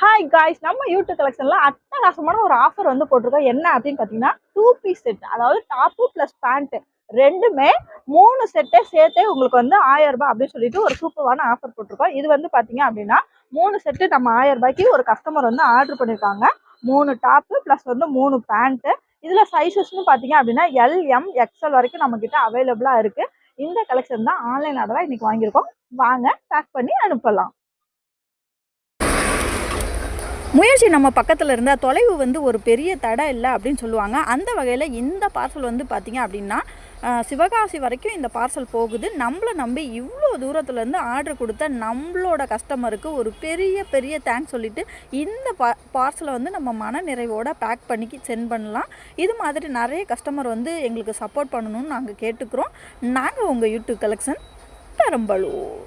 Hi guys, நம்ம YouTube கலெக்ஷன்ல அட்டகாசமான ஒரு ஆஃபர் வந்து போட்டிருக்கோம். என்ன அப்படின்னு பார்த்தீங்கன்னா 2 பீஸ் செட், அதாவது டாப்பு ப்ளஸ் பேண்ட் ரெண்டுமே 3 செட்டே சேர்த்தே உங்களுக்கு வந்து 1000 ரூபாய் அப்படின்னு சொல்லிட்டு ஒரு சூப்பரான ஆஃபர் போட்டிருக்கோம். இது வந்து பார்த்தீங்க அப்படின்னா 3 செட்டு நம்ம 1000 ரூபாய்க்கு ஒரு கஸ்டமர் வந்து ஆர்டர் பண்ணியிருக்காங்க. 3 டாப்பு ப்ளஸ் வந்து 3 பேண்ட்டு. இதில் சைஸஸ்னு பார்த்தீங்க அப்படின்னா எல்எம் எக்ஸ்எல் வரைக்கும் நம்மக்கிட்ட அவைலபிளாக இருக்குது. இந்த கலெக்ஷன் தான் ஆன்லைன் ஆர்டராக இன்னைக்கு வாங்கியிருக்கோம். வாங்க பேக் பண்ணி அனுப்பலாம். முயற்சி நம்ம பக்கத்தில் இருந்தால் தொலைவு வந்து ஒரு பெரிய தடை இல்லை அப்படின்னு சொல்லுவாங்க. அந்த வகையில் இந்த பார்சல் வந்து பார்த்திங்க அப்படின்னா சிவகாசி வரைக்கும் இந்த பார்சல் போகுது. நம்மளை நம்பி இவ்வளோ தூரத்துலேருந்து ஆர்டர் கொடுத்த நம்மளோட கஸ்டமருக்கு ஒரு பெரிய தேங்க்ஸ் சொல்லிவிட்டு இந்த பார்சலை வந்து நம்ம மன நிறைவோடு பேக் பண்ணி சென்ட் பண்ணலாம். இது மாதிரி நிறைய கஸ்டமர் வந்து எங்களுக்கு சப்போர்ட் பண்ணணும்னு நாங்கள் கேட்டுக்கிறோம். நாங்கள் உங்கள் யூடியூப் கலெக்ஷன் பெரம்பலூர்.